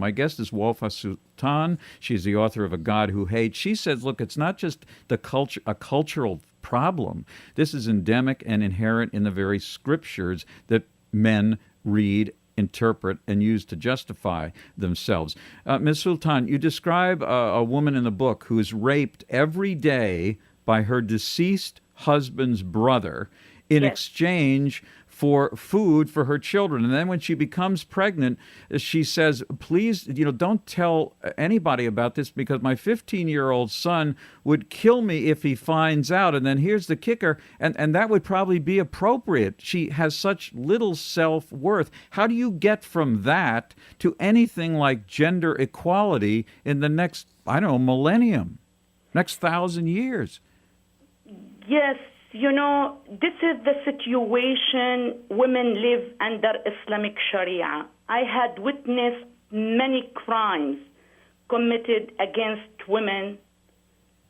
My guest is Wafa Sultan. She's the author of A God Who Hates. She says, look, it's not just a cultural problem. This is endemic and inherent in the very scriptures that men read, interpret, and use to justify themselves. Ms. Sultan, you describe a woman in the book who is raped every day by her deceased husband's brother in exchange for food for her children. And then when she becomes pregnant, she says, please, don't tell anybody about this because my 15-year-old son would kill me if he finds out. And then here's the kicker, and that would probably be appropriate. She has such little self-worth. How do you get from that to anything like gender equality in the next, millennium, next 1,000 years? Yes. This is the situation women live under Islamic Sharia. I had witnessed many crimes committed against women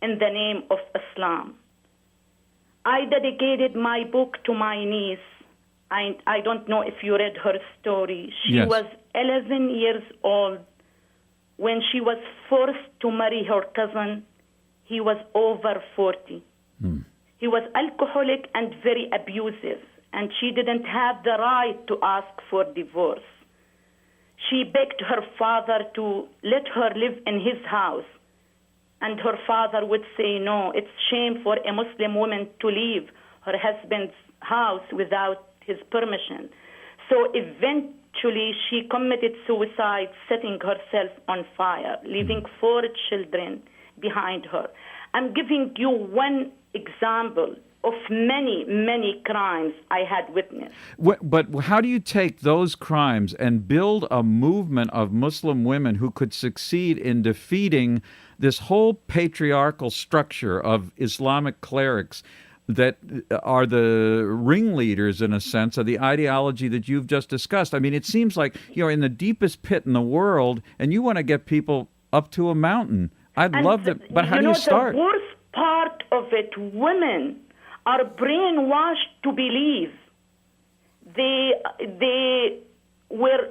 in the name of Islam. I dedicated my book to my niece. I don't know if you read her story. She was 11 years old when she was forced to marry her cousin. He was over 40. He was alcoholic and very abusive, and she didn't have the right to ask for divorce. She begged her father to let her live in his house, and her father would say, no, it's shame for a Muslim woman to leave her husband's house without his permission. So eventually she committed suicide, setting herself on fire, leaving 4 children behind her. I'm giving you one example of many, many crimes I had witnessed. But how do you take those crimes and build a movement of Muslim women who could succeed in defeating this whole patriarchal structure of Islamic clerics that are the ringleaders, in a sense, of the ideology that you've just discussed? I mean, it seems like you're in the deepest pit in the world, and you want to get people up to a mountain. I'd love that, but how do you start? The worst part of it, women are brainwashed to believe they were,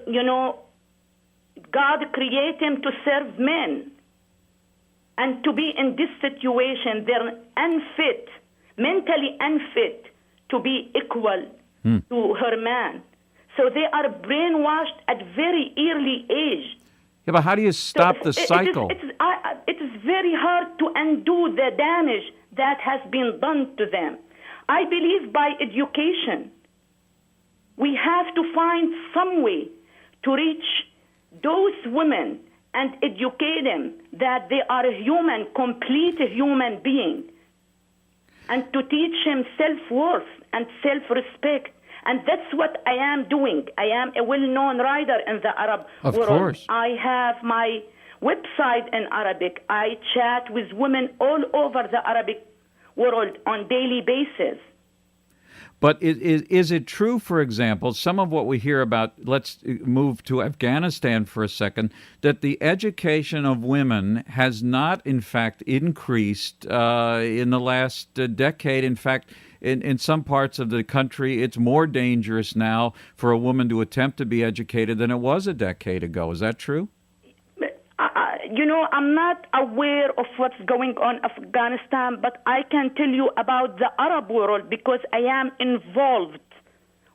God created them to serve men. And to be in this situation, they're unfit, mentally unfit to be equal to her man. So they are brainwashed at very early age. Yeah, but how do you stop the cycle? It is very hard to undo the damage that has been done to them. I believe by education, we have to find some way to reach those women and educate them that they are a human, complete human being, and to teach them self-worth and self-respect. And that's what I am doing. I am a well-known writer in the Arab world. Of course. I have my website in Arabic. I chat with women all over the Arabic world on daily basis. But is it true, for example, some of what we hear about, let's move to Afghanistan for a second, that the education of women has not, in fact, increased in the last decade? In fact, in some parts of the country, it's more dangerous now for a woman to attempt to be educated than it was a decade ago. Is that true? I'm not aware of what's going on in Afghanistan, but I can tell you about the Arab world because I am involved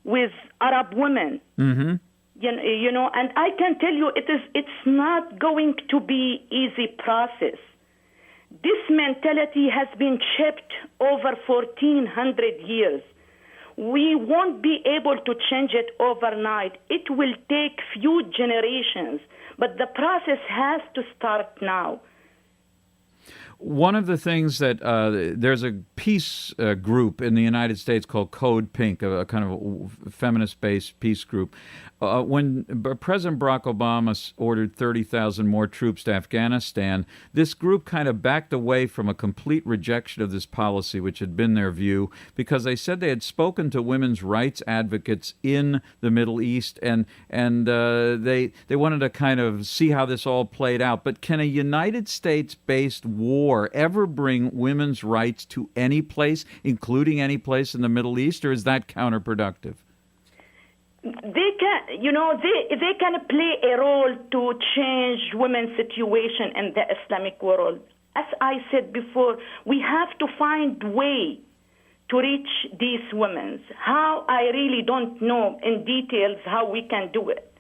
with Arab women. Mm-hmm. And I can tell you it's not going to be easy process. This mentality has been shaped over 1,400 years. We won't be able to change it overnight. It will take few generations, but the process has to start now. One of the things that there's a peace group in the United States called Code Pink, a kind of feminist-based peace group. When President Barack Obama ordered 30,000 more troops to Afghanistan, this group kind of backed away from a complete rejection of this policy, which had been their view, because they said they had spoken to women's rights advocates in the Middle East, and they wanted to kind of see how this all played out. But can a United States-based war ever bring women's rights to any place, including any place in the Middle East, or is that counterproductive? they can, they can play a role to change women's situation in the Islamic world. As I said before, we have to find way to reach these women. How, I really don't know in details how we can do it.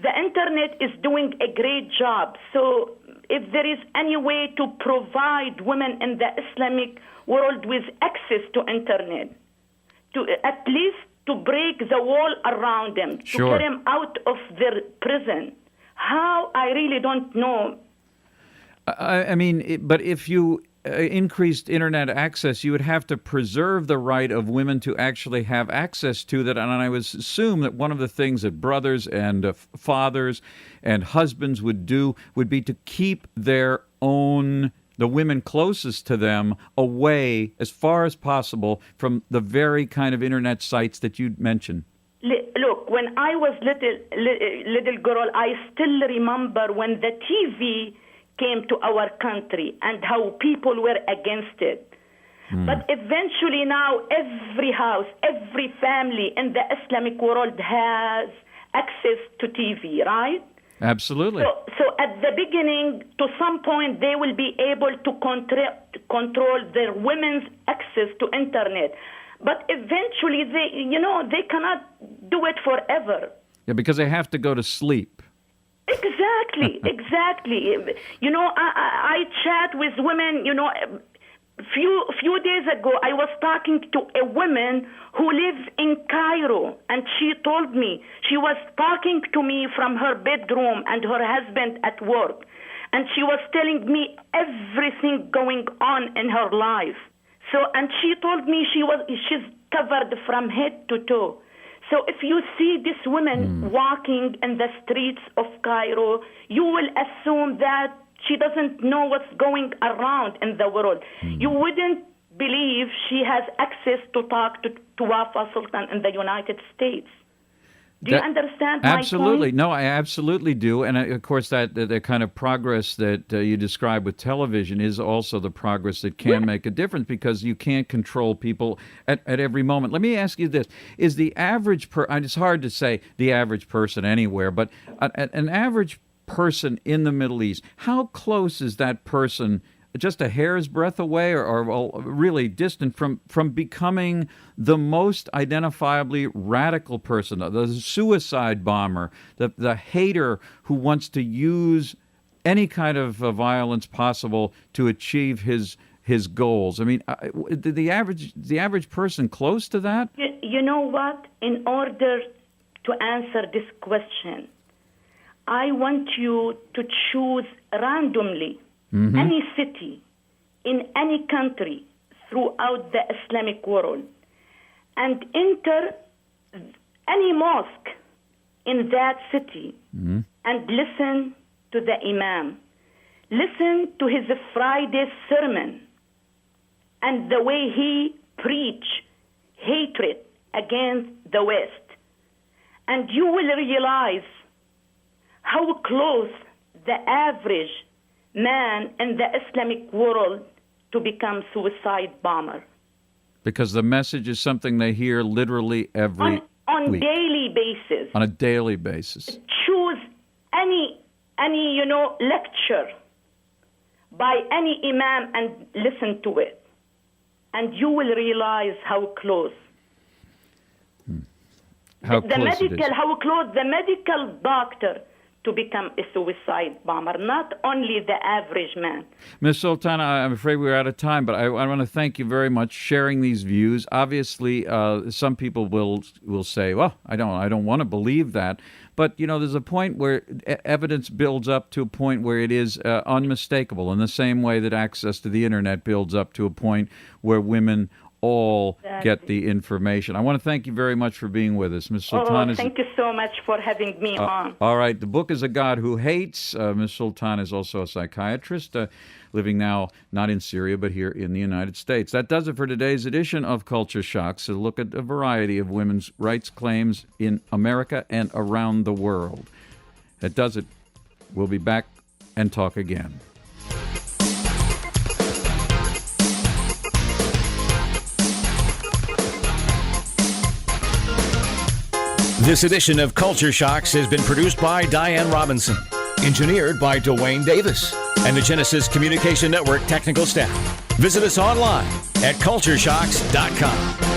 The internet is doing a great job. So if there is any way to provide women in the Islamic world with access to internet, to at least to break the wall around them, Sure. to get them out of their prison. How, I really don't know. I mean, but if you increased internet access, you would have to preserve the right of women to actually have access to that. And I would assume that one of the things that brothers and fathers and husbands would do would be to keep their own, the women closest to them, away as far as possible from the very kind of internet sites that you mentioned. Look, when I was little girl, I still remember when the TV came to our country and how people were against it. But eventually now every house, every family in the Islamic world has access to TV, right? Absolutely. So at the beginning, to some point, they will be able to control their women's access to internet. But eventually, they cannot do it forever. Yeah, because they have to go to sleep. Exactly. I chat with women, few days ago, I was talking to a woman who lives in Cairo, and she told me she was talking to me from her bedroom and her husband at work, and she was telling me everything going on in her life. So, and she told me she's covered from head to toe. So if you see this woman walking in the streets of Cairo, you will assume that she doesn't know what's going around in the world. You wouldn't believe she has access to talk to Wafa Sultan in the United States. Do you understand my Absolutely. point? No, I absolutely do. And of course, that the kind of progress that you describe with television is also the progress that can make a difference, because you can't control people at every moment. Let me ask you this. Is the average it's hard to say the average person anywhere, but an average person in the Middle East, how close is that person, just a hair's breadth away, or really distant from becoming the most identifiably radical person, the suicide bomber, the hater who wants to use any kind of violence possible to achieve his goals? I mean, the average person close to that? You know what? In order to answer this question, I want you to choose randomly any city in any country throughout the Islamic world and enter any mosque in that city and listen to the Imam. Listen to his Friday sermon and the way he preach hatred against the West. And you will realize how close the average man in the Islamic world to become suicide bomber. Because the message is something they hear literally every on week. Daily basis. On a daily basis. Choose any lecture by any imam and listen to it, and you will realize how close. How close it is. How close the medical doctor to become a suicide bomber, not only the average man. Ms. Sultana, I'm afraid we're out of time, but I want to thank you very much sharing these views. Obviously, some people will say, well, I don't want to believe that. But, there's a point where evidence builds up to a point where it is unmistakable, in the same way that access to the internet builds up to a point where women all get the information. I want to thank you very much for being with us. Ms. Sultan thank you so much for having me on. All right. The book is A God Who Hates. Ms. Sultan is also a psychiatrist, living now not in Syria, but here in the United States. That does it for today's edition of Culture Shocks, a look at a variety of women's rights claims in America and around the world. That does it. We'll be back and talk again. This edition of Culture Shocks has been produced by Diane Robinson, engineered by Dwayne Davis, and the Genesis Communication Network technical staff. Visit us online at cultureshocks.com.